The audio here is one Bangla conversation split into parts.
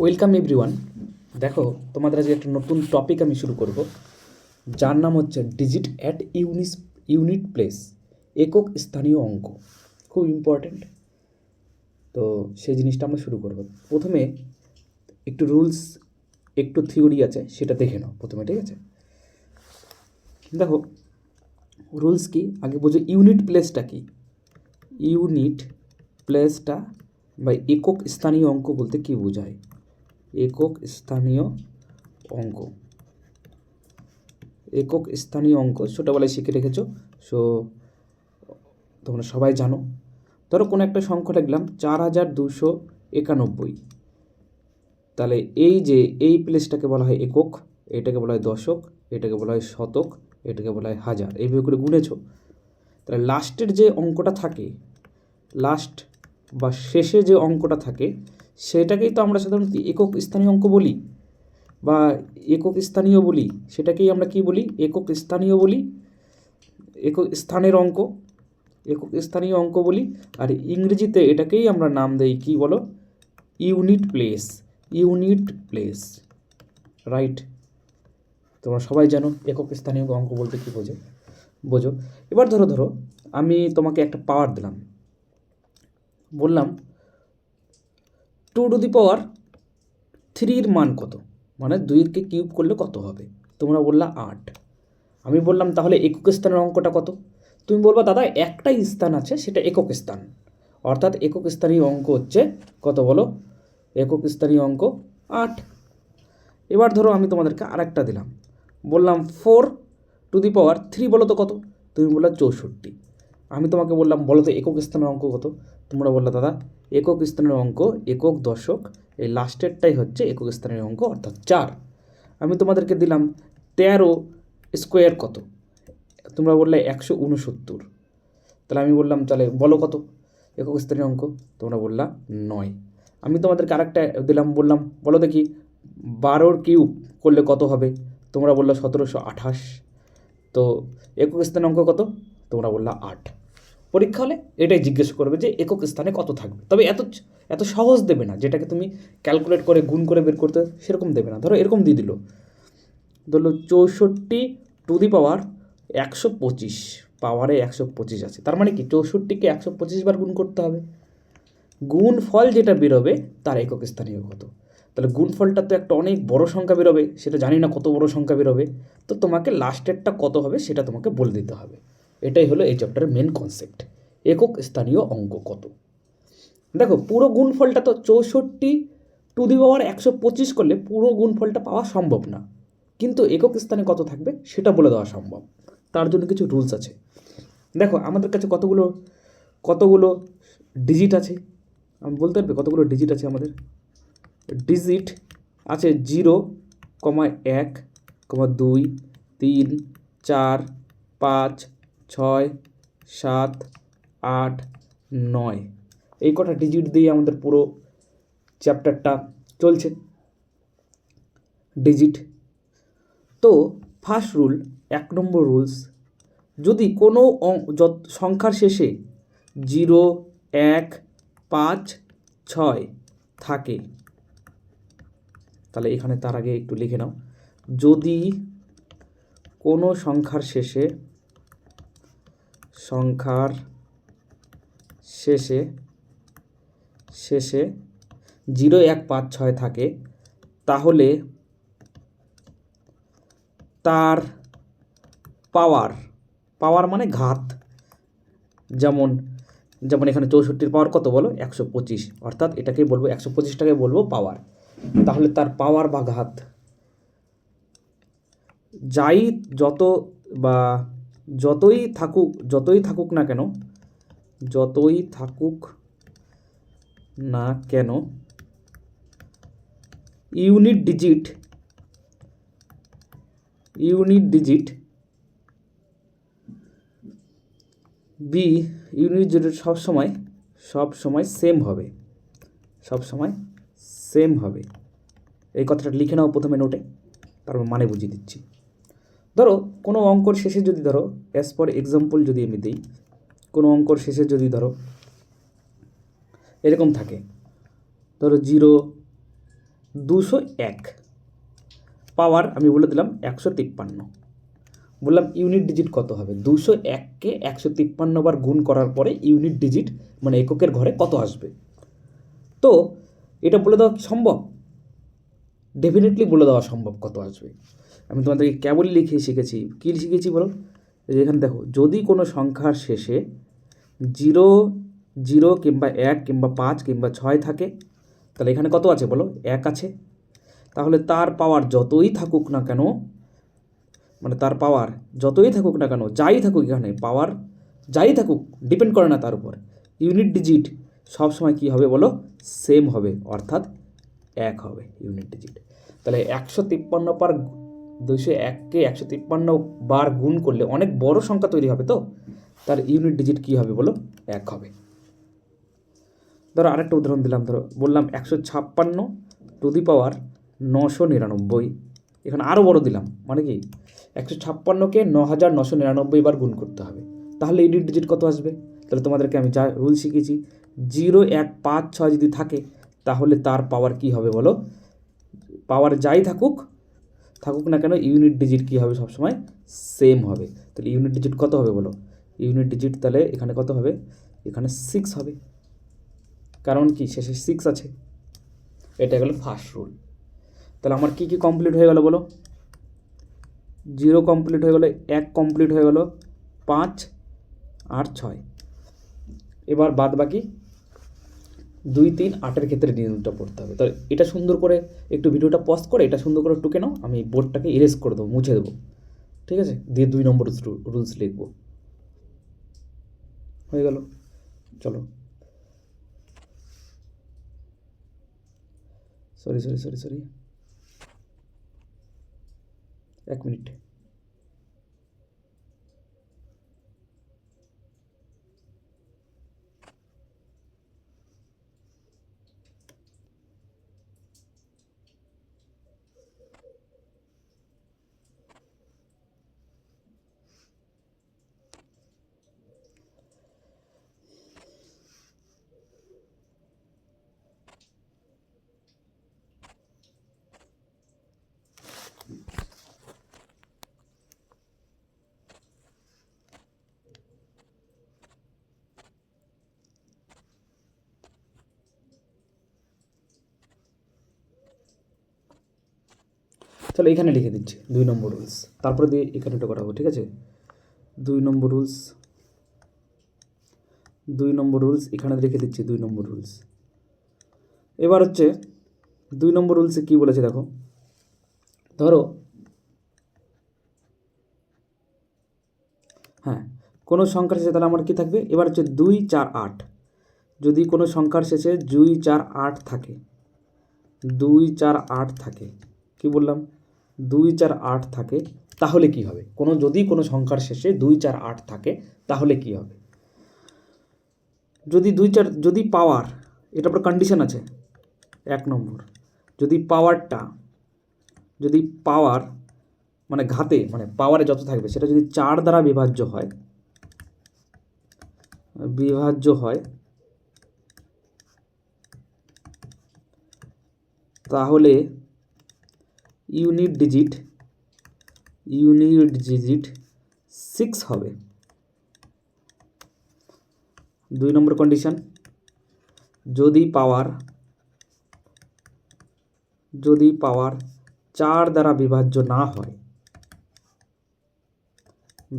Welcome everyone. দেখো, তোমাদের আজকে একটা নতুন টপিক আমি শুরু করব, যার নাম হচ্ছে ডিজিট অ্যাট ইউনিট প্লেস, একক স্থানীয় অঙ্ক। খুব ইম্পর্ট্যান্ট। তো সেই জিনিসটা আমরা শুরু করব। প্রথমে একটু রুলস, একটু থিওরি আছে, সেটা দেখে নাও প্রথমে, ঠিক আছে? দেখো, রুলস কি আগে বোঝো। ইউনিট প্লেসটা কি? ইউনিট প্লেসটা বা একক স্থানীয় অঙ্ক বলতে কি বোঝায়? একক স্থানীয় অঙ্ক, একক স্থানীয় অঙ্ক ছোটোবেলায় শিখে রেখেছো। সো তোমরা সবাই জানো। ধরো কোনো একটা সংখ্যা লিখলাম 4291, তাহলে এই যে এই প্লেসটাকে বলা হয় একক, এটাকে বলা হয় দশক, এটাকে বলা হয় শতক, এটাকে বলা হয় হাজার। এইভাবে করে গুনেছো, তাহলে লাস্টের যে অঙ্কটা থাকে, লাস্ট বা শেষে যে অঙ্কটা থাকে, সেটাকেই তো আমরা সাধারণত একক স্থানীয় অঙ্ক বলি বা একক স্থানীয় বলি। সেটাকেই আমরা কি বলি? একক স্থানীয় বলি, একক স্থানের অঙ্ক, একক স্থানীয় অঙ্ক বলি। আর ইংরেজিতে এটাকেই আমরা নাম দেই কি বলো? Unit place. Unit place, right? তোমরা সবাই জানো একক স্থানীয় অঙ্ক বলতে কী বোঝো। এবার ধরো আমি তোমাকে একটা পাওয়ার দিলাম, বললাম 2^3 মান কত, মানে 2কে কিউব করলে কত হবে? তোমরা বললা 8। আমি বললাম তাহলে একক স্থানের অঙ্কটা কত? তুমি বলবা দাদা একটাই স্থান আছে, সেটা একক স্থান, অর্থাৎ একক স্থানীয় অঙ্ক হচ্ছে কত বলো? একক স্থানীয় অঙ্ক 8। এবার ধরো আমি তোমাদেরকে আরেকটা দিলাম, বললাম 4^3 বলো তো কত? তুমি বললা 64। আমি তোমাকে বললাম বলো তো একক স্থানের অঙ্ক কত? তোমরা বললা দাদা একক স্থানের অঙ্ক একক, দশক, এই লাস্টেরটাই হচ্ছে একক স্থানের অঙ্ক, অর্থাৎ 4। আমি তোমাদেরকে দিলাম 13² কত? তোমরা বললে 169। তাহলে আমি বললাম তাহলে বলো কত একক স্থানীয় অঙ্ক? তোমরা বললা 9। আমি তোমাদেরকে আরেকটা দিলাম, বললাম বলো দেখি 12 কিউব করলে কত হবে? তোমরা বললো 1728। তো একক স্থানীয় অঙ্ক কত? তোমরা বললা 8। পরীক্ষা হলে এটাই জিজ্ঞেস করবে যে একক স্থানে কত থাকবে, তবে এত সহজ দেবে না, যেটাকে তুমি ক্যালকুলেট করে গুণ করে বের করতে সেরকম দেবে না। ধরো এরকম দিয়ে ধরো 64^125, পাওয়ারে 125 আছে, তার মানে কি 64কে 125 বার গুণ করতে হবে। গুণ ফল যেটা বেরোবে তার একক স্থানীয় কত? তাহলে গুণফলটা তো একটা অনেক বড় সংখ্যা বেরোবে, সেটা জানি না কত বড় সংখ্যা বেরোবে, তো তোমাকে লাস্টেরটা কত হবে সেটা তোমাকে বলে দিতে হবে। এটাই হলো এই চ্যাপ্টারের মেন কনসেপ্ট, একক স্থানীয় অঙ্ক কত। দেখো পুরো গুণফলটা তো 64^125 করলে পুরো গুণফলটা পাওয়া সম্ভব না, কিন্তু একক স্থানে কত থাকবে সেটা বলে দেওয়া সম্ভব। তার জন্য কিছু রুলস আছে। দেখো আমাদের কাছে কতগুলো ডিজিট আছে, আমি বলতে পারবে কতগুলো ডিজিট আছে আমাদের? ডিজিট আছে 0,1, 2, 3, 4, 5, 6, 7, 8, 9। এই কটা ডিজিট দিয়ে আমাদের পুরো চ্যাপ্টারটা চলছে, ডিজিট। তো ফার্স্ট রুল, 1 নম্বর রুলস, যদি কোনো সংখ্যার শেষে 0, 1, 5, 6 থাকে, তাহলে এখানে তার আগে একটু লিখে নাও, যদি কোনো সংখ্যার শেষে 0, 1, 5, 6 থাকে, তাহলে তার পাওয়ার মানে ঘাত, যেমন এখানে 64-র পাওয়ার কত বলো? 125, অর্থাৎ এটাকেই বলবো 125টাকে বলবো পাওয়ার। তাহলে তার পাওয়ার বা ঘাত যতই থাকুক না কেন, unit digit B unit digit সবসময় সেম হবে। এই কথাটা লিখে নাও প্রথমে নোটে, তারপর মানে বুঝিয়ে দিচ্ছি। ধরো কোনো অঙ্কর শেষে যদি ধরো অ্যাজ ফর এক্সাম্পল যদি আমি দিই, কোনো অঙ্কর শেষে যদি ধরো এরকম থাকে, ধরো 0, 201, পাওয়ার আমি বলে দিলাম 153। বললাম ইউনিট ডিজিট কত হবে, 201কে 153 বার গুণ করার পরে ইউনিট ডিজিট মানে এককের ঘরে কত আসবে। তো এটা বলে দেওয়া কি সম্ভব? ডেফিনেটলি বলে দেওয়া সম্ভব কত আসবে। আমি তোমাদেরকে কেবল লিখে শিখেছি, কী শিখেছি বলো, এখানে দেখো, যদি কোনো সংখ্যার শেষে 0, 0 কিংবা 1 কিংবা 5 কিংবা 6 থাকে, তাহলে এখানে কত আছে বলো, 1 আছে। তাহলে তার পাওয়ার যতই থাকুক না কেন, মানে তার পাওয়ার যতই থাকুক না কেন, যাই থাকুক, এখানে পাওয়ার যাই থাকুক ডিপেন্ড করে না তার উপর, ইউনিট ডিজিট সবসময় কী হবে বলো, সেম হবে, অর্থাৎ 1 হবে ইউনিট ডিজিট। তাহলে 153 বার 201কে 153 বার গুণ করলে অনেক বড় সংখ্যা তৈরি হবে, তো তার ইউনিট ডিজিট কী হবে বলো, 1 হবে। ধরো আরেকটা উদাহরণ দিলাম, ধরো বললাম 156 টু দি পাওয়ার 999, এখানে আরও বড় দিলাম, মানে কি 156কে 9999 বার গুণ করতে হবে, তাহলে ইউনিট ডিজিট কত আসবে। তাহলে তোমাদেরকে আমি যা রুল শিখেছি, 0, 1, 5, 6 যদি থাকে, তাহলে তার পাওয়ার কি হবে বলো, পাওয়ার যাই থাকুক না কেন, ইউনিট ডিজিট কী হবে, সবসময় সেম হবে। তাহলে ইউনিট ডিজিট কত হবে বলো, ইউনিট ডিজিট তাহলে এখানে কত হবে, এখানে 6 হবে, কারণ কি শেষে 6 আছে। এটা গেল ফার্স্ট রুল। তাহলে আমার কি কি কমপ্লিট হয়ে গেল বলো, 0 কমপ্লিট হয়ে গেলো, 1 কমপ্লিট হয়ে গেলো, 5 আর 6। এবার বাদ বাকি 2, 3, 8-এর ক্ষেত্রে নিয়মটা পড়তে হবে। তো এটা সুন্দর করে একটু ভিডিওটা পজ করে এটা সুন্দর করে টুকে নাও, আমি বোর্ডটাকে ইরেজ করে দেবো, মুছে দেবো, ঠিক আছে, দিয়ে 2 নম্বর রুলস লিখবো। হয়ে গেল, চলো, সরি 1 মিনিট। চলো এখানে লিখে দিচ্ছি 2 নম্বর রুলস, তারপরে দিয়ে এখানেটা করাবো, ঠিক আছে। 2 নম্বর রুলস এখানে লিখে দিচ্ছি, 2 নম্বর রুলস। এবার হচ্ছে 2 নম্বর রুলসে কী বলেছে দেখো, ধরো হ্যাঁ, কোনো সংখ্যার শেষে তাহলে আমার কী থাকবে, এবার হচ্ছে 2, 4, 8, যদি কোনো সংখ্যার শেষে 2, 4, 8 থাকে, 2, 4, 8 থাকে, কী বললাম, 2, 4, 8 থাকে, তাহলে কি হবে, যদি কোনো সংখ্যার শেষে 2, 4, 8 থাকে, তাহলে কি হবে। যদি 2, 4, যদি পাওয়ার, এটা পর কন্ডিশন আছে, 1 নম্বর, যদি পাওয়ার মানে ঘাতে, মানে পাওয়ারে যত থাকবে সেটা যদি 4 দ্বারা বিভাজ্য হয়, তাহলে ইউনিট ডিজিট 6 হবে। 2 নম্বর কন্ডিশন, যদি পাওয়ার 4 দ্বারা বিভাজ্য না হয়,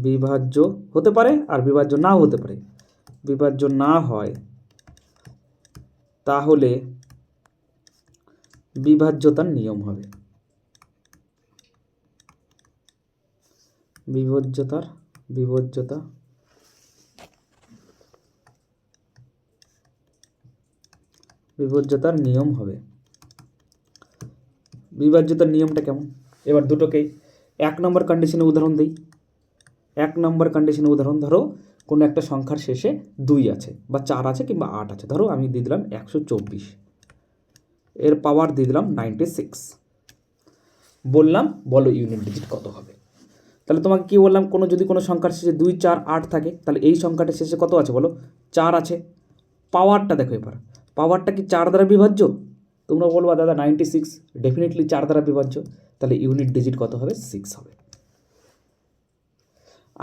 বিভাজ্য হতে পারে আর বিভাজ্য নাও হতে পারে, বিভাজ্য না হয়, তাহলে বিভাজ্যতার নিয়ম হবে, বিভাজ্যতার নিয়ম হবে। বিভাজ্যতার নিয়মটা কেমন, এবার দুটোকেই 1 নম্বর কন্ডিশনে উদাহরণ দিই। 1 নম্বর কন্ডিশনে উদাহরণ, ধরো কোনো একটা সংখ্যার শেষে 2 আছে বা 4 আছে কিংবা 8 আছে, ধরো আমি দিয়ে দিলাম 124, এর পাওয়ার দিয়ে দিলাম 96, বললাম বলো ইউনিট ডিজিট কত হবে। তাহলে তোমাকে কী বললাম, যদি কোনো সংখ্যার শেষে 2, 4, 8 থাকে, তাহলে এই সংখ্যাটার শেষে কত আছে বলো, 4 আছে। পাওয়ারটা দেখো, এবার পাওয়ারটা কি 4 দ্বারা বিভাজ্য, তোমরা বলবা দাদা 96 ডেফিনেটলি 4 দ্বারা বিভাজ্য, তাহলে ইউনিট ডিজিট কত হবে? 6 হবে।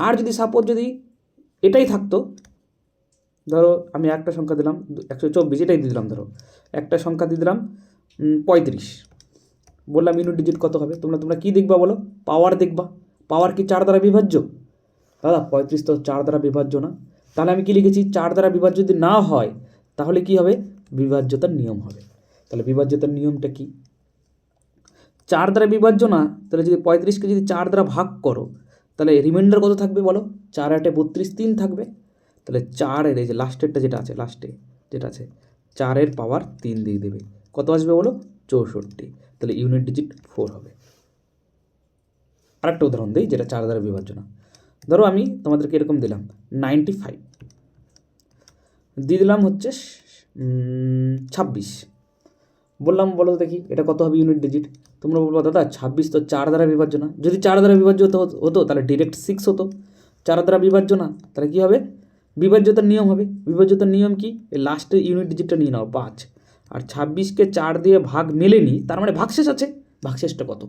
আর যদি সাপোজ যদি এটাই থাকতো, ধরো আমি একটা সংখ্যা দিলাম 124, এটাই দিয়ে দিলাম, ধরো একটা সংখ্যা দিয়ে দিলাম 35, বললাম ইউনিট ডিজিট কত হবে? তোমরা কি দেখবা বলো? পাওয়ার দেখবা। পাওয়ার কি 4 দ্বারা বিভাজ্য? দাদা 35 তো 4 দ্বারা বিভাজ্য না। তাহলে আমি কি লিখেছি? 4 দ্বারা বিভাজ্য যদি না হয় তাহলে কি হবে? বিভাজ্যতার নিয়ম হবে। তাহলে বিভাজ্যতার নিয়মটা কি? 4 দ্বারা বিভাজ্য না, তাহলে যদি 35কে যদি 4 দ্বারা ভাগ করো তাহলে রিমাইন্ডার কত থাকবে বলো? 4 8 32, 3 থাকবে। তাহলে 4-এর এই যে লাস্টেরটা যেটা আছে, লাস্টে যেটা আছে 4-এর পাওয়ার 3 দিয়ে দেবে, কত আসবে বলো? 64। তাহলে ইউনিট ডিজিট 4 হবে। আরেকটা উদাহরণ দিই যেটা 4 দ্বারা বিভাজ্য না। ধরো আমি তোমাদেরকে এরকম দিলাম 95, দিয়ে দিলাম হচ্ছে 26, বললাম বলো দেখি এটা কত হবে ইউনিট ডিজিট? তোমরা বলবো দাদা 26 তো 4 দ্বারা বিভাজ্য না। যদি 4 দ্বারা বিভাজ্য হতো তাহলে ডিরেক্ট 6 হতো। 4 দ্বারা বিভাজ্য না, তাহলে কী হবে? বিভাজ্যতার নিয়ম হবে। বিভাজ্যতার নিয়ম কি? এই লাস্টের ইউনিট ডিজিটটা নিয়ে নাও 5, আর 26কে 4 দিয়ে ভাগ মেলেনি, তার মানে ভাগশেষ আছে। ভাগশেষটা কত?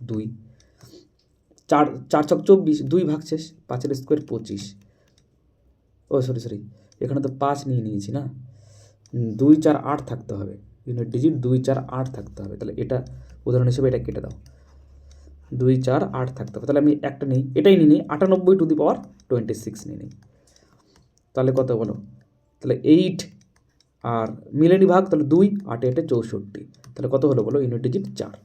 2। 4 4 ছক 24, 2 ভাগশেষ, 5-এর স্কোয়ার 25। ও সরি, এখানে তো 5 নিয়ে নিয়েছি না, 2 4 8 থাকতে হবে, ইউনিট ডিজিট 2 4 8 থাকতে হবে। তাহলে এটা উদাহরণ হিসেবে এটা কেটে দাও, 2 4 8 থাকতে হবে। তাহলে আমি একটা নেই, এটাই নিই 98/26 নিয়ে নিই। তাহলে কত বলো? তাহলে 8 আর মিলেনি ভাগ, তাহলে 2 8 8 64। তাহলে কত হলো বলো? Unit digit 4।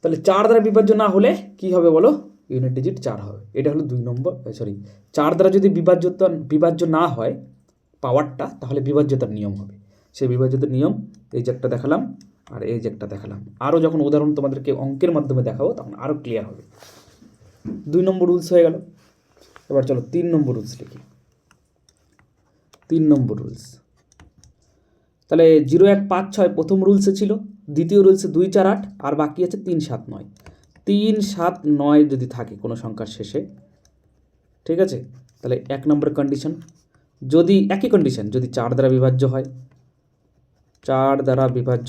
তাহলে 4 দ্বারা বিভাজ্য না হলে কি হবে বলো? ইউনিট ডিজিট 4 হবে। এটা হলো 2 নম্বর, 4 দ্বারা যদি বিভাজ্য না হয় পাওয়ারটা, তাহলে বিভাজ্যতার নিয়ম হবে। সেই বিভাজ্যতার নিয়ম এই যে একটা দেখালাম আর এই যে একটা দেখালাম। আরও যখন উদাহরণ তোমাদেরকে অঙ্কের মাধ্যমে দেখাবো তখন আরও ক্লিয়ার হবে। 2 নম্বর রুলস হয়ে গেল। এবার চলো 3 নম্বর রুলস লিখি। 3 নম্বর রুলস, তাহলে 0 1 5 6 প্রথম রুলসে ছিল, দ্বিতীয় রুলসে 2 4 8, আর বাকি আছে 3 7 9। 3 7 9 যদি থাকে কোনো সংখ্যার শেষে, ঠিক আছে, তাহলে 1 নম্বর কন্ডিশন, যদি একই কন্ডিশন, যদি 4 দ্বারা বিভাজ্য হয়, 4 দ্বারা বিভাজ্য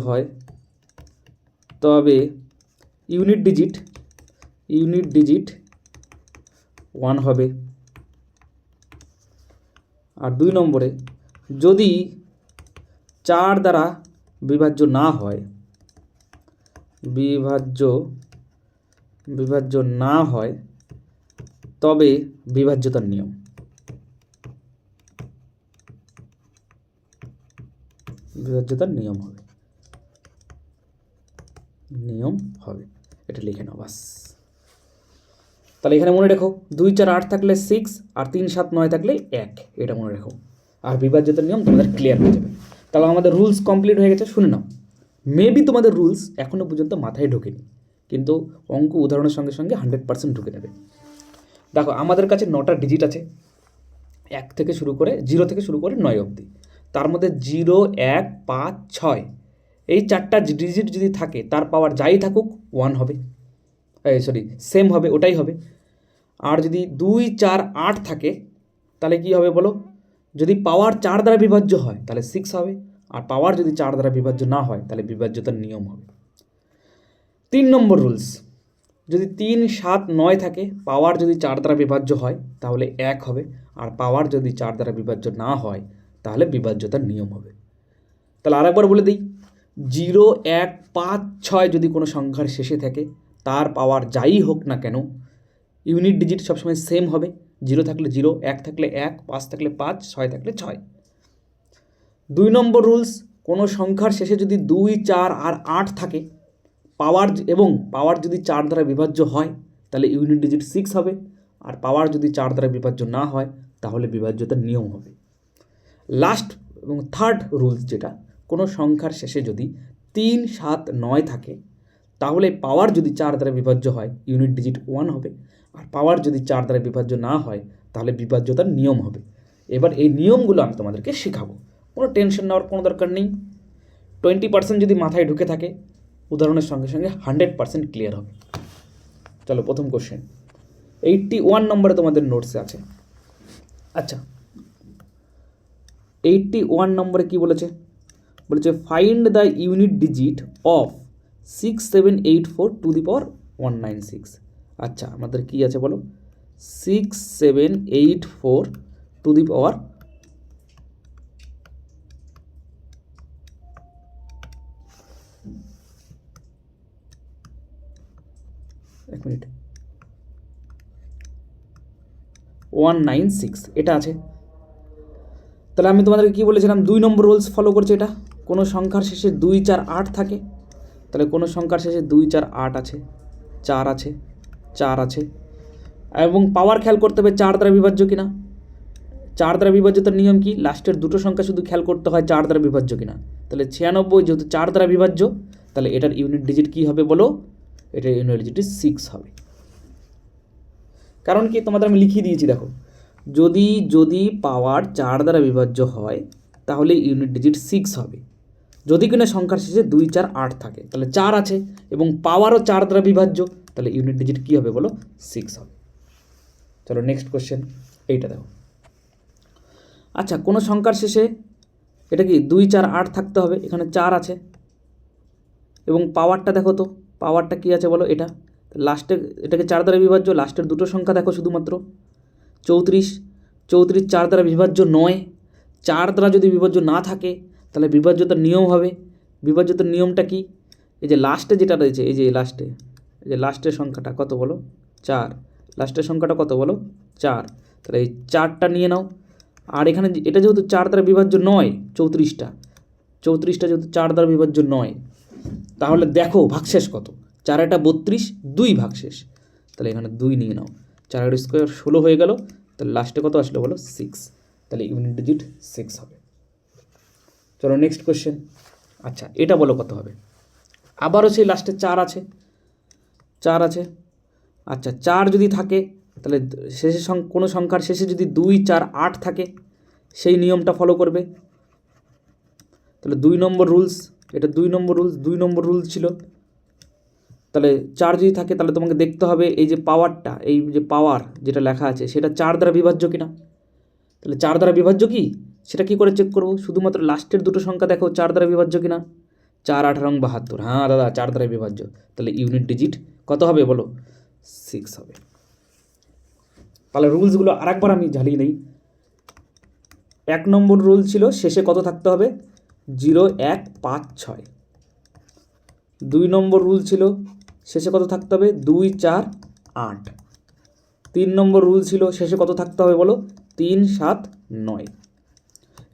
হয় তবে ইউনিট ডিজিট 1 হবে। আর 2 নম্বরে যদি 4 দ্বারা বিভাজ্য না হয়, তবে বিভাজ্যতার নিয়ম হবে। এটা লিখে নাও বাস। তাহলে এখানে মনে রেখো 2 4 8 থাকলে 6 আর 3 7 9 থাকলে 1, এটা মনে রেখো। আর বিভাজ্যতার নিয়ম তোমাদের ক্লিয়ার হয়ে যাবে। তাহলে আমাদের রুলস কমপ্লিট হয়ে গেছে। শুনে নাও, মেবি তোমাদের রুলস এখনও পর্যন্ত মাথায় ঢোকেনি, কিন্তু অঙ্ক উদাহরণের সঙ্গে সঙ্গে 100% ঢুকে নেবে। দেখো আমাদের কাছে 9টা ডিজিট আছে, 1 থেকে শুরু করে 0 থেকে শুরু করে 9 অবধি। তার মধ্যে 0 1 5 6 এই 4টা ডিজিট যদি থাকে, তার পাওয়ার যাই থাকুক 1 হবে, সেম হবে, ওটাই হবে। আর যদি 2 4 8 থাকে তাহলে কি হবে বলো? যদি পাওয়ার 4 দ্বারা বিভাজ্য হয় তাহলে 6 হবে, আর পাওয়ার যদি 4 দ্বারা বিভাজ্য না হয় তাহলে বিভাজ্যতার নিয়ম হবে। 3 নম্বর রুলস, যদি 3 7 9 থাকে, পাওয়ার যদি 4 দ্বারা বিভাজ্য হয় তাহলে 1 হবে, আর পাওয়ার যদি 4 দ্বারা বিভাজ্য না হয় তাহলে বিভাজ্যতার নিয়ম হবে। তাহলে আরেকবার বলে দিই, 0 1 5 6 যদি কোনো সংখ্যার শেষে থাকে, তার পাওয়ার যাই হোক না কেন ইউনিট ডিজিট সবসময় সেম হবে। 0 থাকলে 0, 1 থাকলে 1, 5 থাকলে 5, 6 থাকলে 6। 2 নম্বর রুলস, কোনো সংখ্যার শেষে যদি 2 4 আর 8 থাকে, পাওয়ার যদি 4 দ্বারা বিভাজ্য হয় তাহলে ইউনিট ডিজিট 6 হবে, আর পাওয়ার যদি 4 দ্বারা বিভাজ্য না হয় তাহলে বিভাজ্যতার নিয়ম হবে। লাস্ট এবং থার্ড রুলস যেটা, কোনো সংখ্যার শেষে যদি 3 7 9 থাকে, তাহলে পাওয়ার যদি 4 দ্বারা বিভাজ্য হয় ইউনিট ডিজিট 1 হবে, আর পাওয়ার যদি 4 দ্বারা বিভাজ্য না হয় তাহলে বিভাজ্যতার নিয়ম হবে। এবার এই নিয়মগুলো আমি তোমাদেরকে শেখাবো, কোনো টেনশন নেওয়ার কোনো দরকার নেই। 20% যদি মাথায় ঢুকে থাকে, উদাহরণের সঙ্গে সঙ্গে 100% ক্লিয়ার হবে। চলো প্রথম কোশ্চেন, 81 নম্বরে তোমাদের নোটসে আছে। আচ্ছা, 81 নম্বরে কি বলেছে? বলেছে find the unit digit of 6784 to the power 196। আচ্ছা, আমাদের কি আছে বলো? 6784 টু দি পাওয়ার এক মিনিট 196 এটা আছে। তাহলে আমি তোমাদেরকে কী বলেছিলাম? 2 নম্বর রুলস ফলো করছে এটা। কোনো সংখ্যার শেষে 2, 4, 8 থাকে, তাহলে কোনো সংখ্যার শেষে 2, 4, 8 আছে, 4 আছে, 4 আছে, এবং পাওয়ার খেয়াল করতে হবে 4 দ্বারা বিভাজ্য কিনা। 4 দ্বারা বিভাজ্যতার নিয়ম কি? লাস্টের দুটো সংখ্যা শুধু খেয়াল করতে হয় 4 দ্বারা বিভাজ্য কিনা। তাহলে 96 যেহেতু 4 দ্বারা বিভাজ্য, তাহলে এটার ইউনিট ডিজিট কী হবে বলো? এটার ইউনিট ডিজিট 6 হবে। কারণ কি তোমাদের আমি লিখিয়ে দিয়েছি, দেখো, যদি পাওয়ার 4 দ্বারা বিভাজ্য হয় তাহলে ইউনিট ডিজিট 6 হবে। যদি কিনা সংখ্যার শেষে 2, 4, 8 থাকে, তাহলে 4 আছে এবং পাওয়ারও 4 দ্বারা বিভাজ্য, তাহলে ইউনিট ডিজিট কী হবে বলো? 6 হবে। চলো নেক্সট কোশ্চেন, এইটা দেখো। আচ্ছা, কোনো সংখ্যার শেষে এটা কি 2, 4, 8 থাকতে হবে, এখানে 4 আছে এবং পাওয়ারটা দেখো তো, পাওয়ারটা কী আছে বলো? এটা লাস্টে, এটাকে 4 দ্বারা বিভাজ্য, লাস্টের দুটো সংখ্যা দেখো শুধুমাত্র 34, 4 দ্বারা বিভাজ্য নয়। 4 দ্বারা যদি বিভাজ্য না থাকে তাহলে বিভাজ্যতার নিয়ম হবে। বিভাজ্যতার নিয়মটা কি? এই যে লাস্টে যেটা রয়েছে, এই যে লাস্টের সংখ্যাটা কত বলো? 4। লাস্টের সংখ্যাটা কত বলো? 4। তাহলে এই 4টা নিয়ে নাও। আর এখানে এটা যেহেতু 4 দ্বারা বিভাজ্য নয়, 34টা যেহেতু 4 দ্বারা বিভাজ্য নয়, তাহলে দেখো ভাগশেষ কত? 4 এটা 32, 2 ভাগশেষ, তাহলে এখানে 2 নিয়ে নাও। 4 স্কোয়ার 16 হয়ে গেল, তাহলে লাস্টে কত আসলো বলো? 6। তাহলে ইউনিট ডিজিট 6 হবে। চলো নেক্সট কোয়েশ্চেন। আচ্ছা, এটা বলো কত হবে? আবারও সেই লাস্টে 4 আছে। আচ্ছা, 4 যদি থাকে তাহলে শেষে কোনো সংখ্যার শেষে যদি 2, 4, 8 থাকে, সেই নিয়মটা ফলো করবে। তাহলে 2 নম্বর রুলস, এটা 2 নম্বর রুলস ছিল। তাহলে 4 যদি থাকে তাহলে তোমাকে দেখতে হবে এই যে পাওয়ারটা, এই যে পাওয়ার যেটা লেখা আছে সেটা 4 দ্বারা বিভাজ্য কিনা। তাহলে 4 দ্বারা বিভাজ্য কি, সেটা কি করে চেক করবো? শুধুমাত্র লাস্টের দুটো সংখ্যা দেখো 4 দ্বারা বিভাজ্য কিনা। 4, 8, 72, হ্যাঁ দাদা 4 দ্বারা বিভাজ্য। তাহলে ইউনিট ডিজিট কত হবে বলো? 6 হবে। তাহলে রুলসগুলো আরেকবার আমি ঝালিয়ে নেই। 1 নম্বর রুল ছিল শেষে কত থাকতে হবে? 0, 1, 5, 6। 2 নম্বর রুল ছিল শেষে কত থাকতে হবে? 2, 4, 8। 3 নম্বর রুল ছিল শেষে কত থাকতে হবে বলো? 3, 7, 9।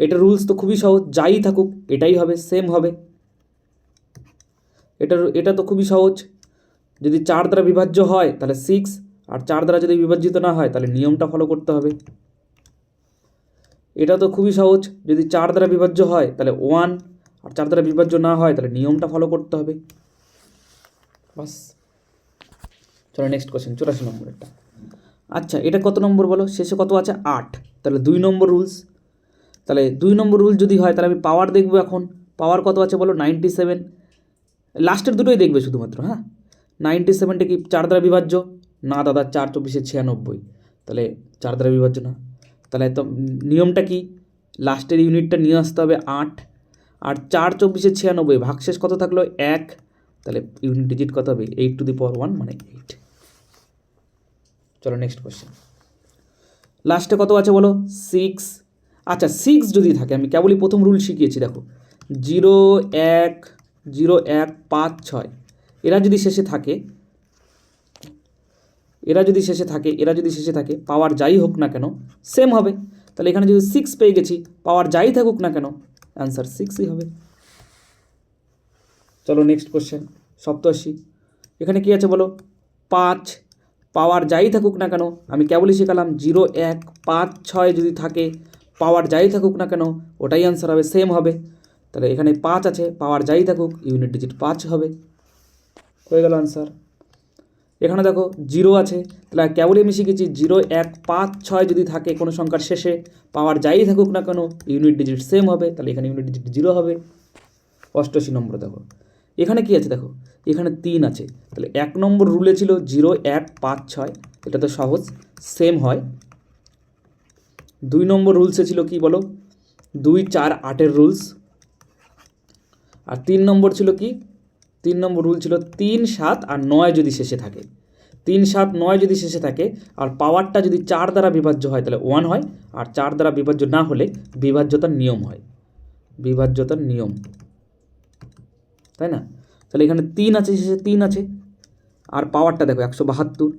এটা রুলস তো খুবই সহজ, যাই থাকুক এটাই হবে, সেম হবে। এটা তো খুবই সহজ। যদি 4 দ্বারা বিভাজ্য হয় তাহলে 6, আর 4 দ্বারা যদি বিভাজিত না হয় তাহলে নিয়মটা ফলো করতে হবে। এটা তো খুবই সহজ, যদি 4 দ্বারা বিভাজ্য হয় তাহলে 1, আর 4 দ্বারা বিভাজ্য না হয় তাহলে নিয়মটা ফলো করতে হবে, বাস। চলো নেক্সট কোশ্চেন, 84 নম্বরেরটা। আচ্ছা, এটা কত নম্বর বলো? শেষে কত আছে? 8। তাহলে 2 নম্বর রুলস। তাহলে 2 নম্বর রুল যদি হয় তাহলে আমি পাওয়ার দেখবো। এখন পাওয়ার কত আছে বলো? 97। লাস্টের দুটোই দেখবে শুধুমাত্র, হ্যাঁ। 97টা কি 4 দ্বারা বিভাজ্য? না দাদা, 4, 24, 96। তাহলে 4 দ্বারা বিভাজ্য না। তাহলে তো নিয়মটা কি? লাস্টের ইউনিটটা নিয়ে আসতে হবে 8, আর 4, 24, 96 ভাগশেষ কত থাকলো? 1। তাহলে ইউনিট ডিজিট কত হবে? 8 টু দি পাওয়ার 1 মানে 8। চলো নেক্সট কোয়েশ্চেন। লাস্টে কত আছে বলো? 6। আচ্ছা, 6 যদি থাকে, আমি কেবলই প্রথম রুল শিখিয়েছি, দেখো 0, 1, 0, 1, 5, 6 এরা যদি শেষে থাকে, পাওয়ার যাই হোক না কেন সেম হবে। তাহলে এখানে যদি 6 পেয়ে গেছি, পাওয়ার যাই থাকুক না কেন অ্যান্সার 6ই হবে। চলো নেক্সট কোশ্চেন, 87। এখানে কি আছে বলো? 5। পাওয়ার যাই থাকুক না কেন, আমি কেবলই শেখালাম 0, 1, 5, 6 যদি থাকে, পাওয়ার যাই থাকুক না কেন ওটাই অ্যান্সার হবে, সেম হবে। তাহলে এখানে 5 আছে, পাওয়ার যাই থাকুক ইউনিট ডিজিট 5 হবে, হয়ে গেল অ্যান্সার। এখানে দেখো 0 আছে, তাহলে কেবলই আমি শিখেছি 0, 1, 5, 6 যদি থাকে কোনো সংখ্যার শেষে, পাওয়ার যাই থাকুক না কেন ইউনিট ডিজিট সেম হবে, তাহলে এখানে ইউনিট ডিজিট 0 হবে। 88 নম্বর দেখো, এখানে কি আছে দেখো, এখানে 3 আছে। তাহলে 1 নম্বর রুলে ছিল 0, 1, 5, 6, এটা তো সহজ, সেম হয়। 2 নম্বর রুলসে ছিল কি বলো? 2, 4, 8-এর রুলস। আর 3 নম্বর ছিল কি, 3 নম্বর রুল ছিল 3, 7 আর 9 যদি শেষে থাকে, 3, 7, 9 যদি শেষে থাকে আর পাওয়ারটা যদি 4 দ্বারা বিভাজ্য হয় তাহলে 1 হয়, আর 4 দ্বারা বিভাজ্য না হলে বিভাজ্যতার নিয়ম হয়, বিভাজ্যতার নিয়ম, তাই না? তাহলে এখানে 3 আছে, শেষে 3 আছে, আর পাওয়ারটা দেখো 172,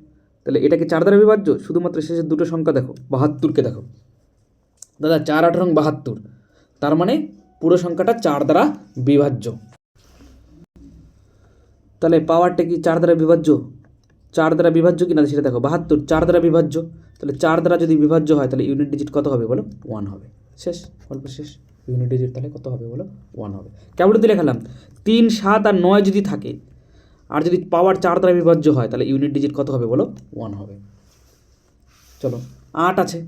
তাহলে এটাকে 4 দ্বারা বিভাজ্য, শুধুমাত্র শেষের দুটো সংখ্যা দেখো, 72কে দেখো দাদা, 4, 8 এবং 72, তার মানে পুরো সংখ্যাটা 4 দ্বারা বিভাজ্য। তাহলে পাওয়ারটা কি 4 দ্বারা বিভাজ্য? 4 দ্বারা বিভাজ্য কি না সেটা দেখো, 72 4 দ্বারা বিভাজ্য, তাহলে 4 দ্বারা যদি বিভাজ্য হয় তাহলে ইউনিট ডিজিট কত হবে বলো? 1 হবে। শেষ, গল্প শেষ। ইউনিট ডিজিট তাহলে কত হবে বলো? 1 হবে। কেমন দিলে খেলাম 3, 7 আর 9 যদি থাকে আর যদি পাওয়ার 4 দ্বারা বিভাজ্য হয় তাহলে ইউনিট ডিজিট কত হবে বলো? 1 হবে। চলো 8 আছে,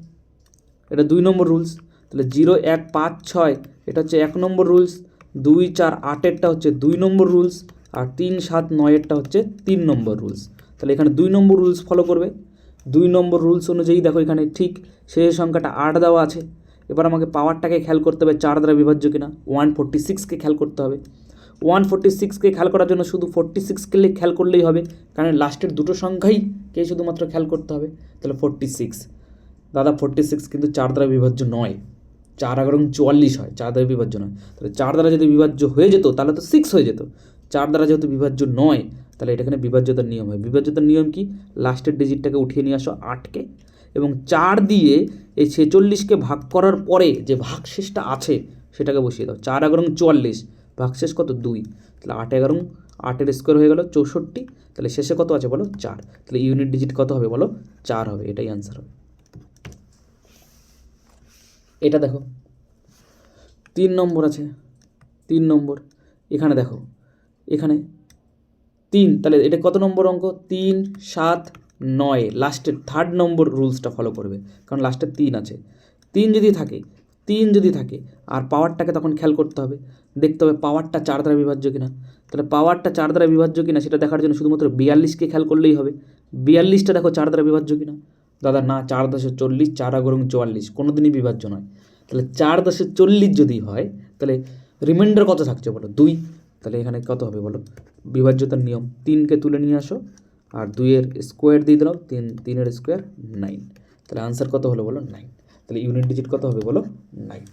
এটা 2 নম্বর রুলস, তাহলে 0, 1, 5, 6 এটা হচ্ছে 1 নম্বর রুলস, 2, 4, 8-এরটা হচ্ছে 2 নম্বর রুলস, আর 3, 7, 9-এরটা হচ্ছে 3 নম্বর রুলস। তাহলে এখানে 2 নম্বর রুলস ফলো করবে। 2 নম্বর রুলস অনুযায়ী দেখো এখানে ঠিক শেষ সংখ্যাটা 8 দেওয়া আছে। এবার আমাকে পাওয়ারটাকে খেয়াল করতে হবে 4 দ্বারা বিভাজ্য কিনা, 146কে খেয়াল করতে হবে। 146কে খেয়াল করার জন্য শুধু 46কে খেয়াল করলেই হবে, কারণ লাস্টের দুটো সংখ্যাই কে শুধুমাত্র খেয়াল করতে হবে। তাহলে 46, দাদা 46 কিন্তু 4 দ্বারা বিভাজ্য নয়, 4 এবং 44 হয়, 4 দ্বারা বিভাজ্য নয়। তাহলে 4 দ্বারা যদি বিভাজ্য হয়ে যেত তাহলে তো 6 হয়ে যেত, 4 দ্বারা যেহেতু বিভাজ্য নয় তাহলে এটা এখানে বিভাজ্যতার নিয়ম হয়। বিভাজ্যতার নিয়ম কি? লাস্টের ডিজিটটাকে উঠিয়ে নিয়ে আসো 8কে, এবং 4 দিয়ে এই 46কে ভাগ করার পরে যে ভাগশেষটা আছে সেটাকে বসিয়ে দাও। 4 এবং 44, ভাগশেষ কত? 2, তাহলে 8 এবং 8-এর স্কোয়ার হয়ে গেল 64, তাহলে শেষে কত আছে বলো? 4, তাহলে ইউনিট ডিজিট কত হবে বলো? 4 হবে, এটাই অ্যান্সার হবে। এটা দেখো 3 নম্বর আছে, 3 নম্বর, এখানে দেখো এখানে 3, তাহলে এটা কত নম্বর অঙ্ক? 3, 7, 9, লাস্টের 3rd নম্বর রুলসটা ফলো করবে, কারণ লাস্টে 3 আছে। 3 যদি থাকে, 3 যদি থাকে আর পাওয়ারটাকে তখন খেয়াল করতে হবে, দেখতে হবে পাওয়ারটা 4 দ্বারা বিভাজ্য কিনা। তাহলে পাওয়ারটা 4 দ্বারা বিভাজ্য কিনা সেটা দেখার জন্য শুধুমাত্র 42কে খেয়াল করলেই হবে। 42টা দেখো 4 দ্বারা বিভাজ্য কিনা, দাদা না, 4 10 40, 4 এবং 44 কোনো দিনই বিভাজ্য নয়। তাহলে 4 10 40 যদি হয় তাহলে রিমাইন্ডার কত থাকছে বলো? 2, তাহলে এখানে কত হবে বলো? বিভাজ্যতার নিয়ম, 3কে তুলে নিয়ে আসো আর 2-এর স্কোয়ার দিয়ে দিলাম, 3-এর স্কোয়ার 9, তাহলে আনসার কত হলো বলো? 9, তাহলে ইউনিট ডিজিট কত হবে বলো? 9।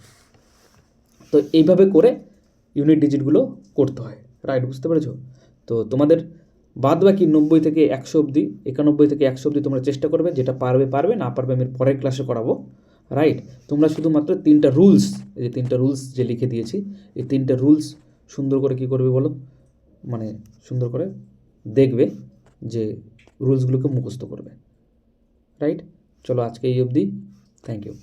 তো এইভাবে করে ইউনিট ডিজিটগুলো করতে হয়, রাইট? বুঝতে পেরেছো? তো তোমাদের বাদ বাকি 90 থেকে 100 অবধি, 91 থেকে 100 অবধি তোমরা চেষ্টা করবে, যেটা পারবে পারবে, না পারবে আমি পরের ক্লাসে করাবো, রাইট? তোমরা শুধুমাত্র 3টা রুলস, এই যে 3টা রুলস যে লিখে দিয়েছি, এই 3টা রুলস সুন্দর করে কী করবে বলো, মানে সুন্দর করে দেখবে যে রুলসগুলোকে মুখস্থ করবে, রাইট? চলো আজকে এই অবধি, থ্যাংক ইউ।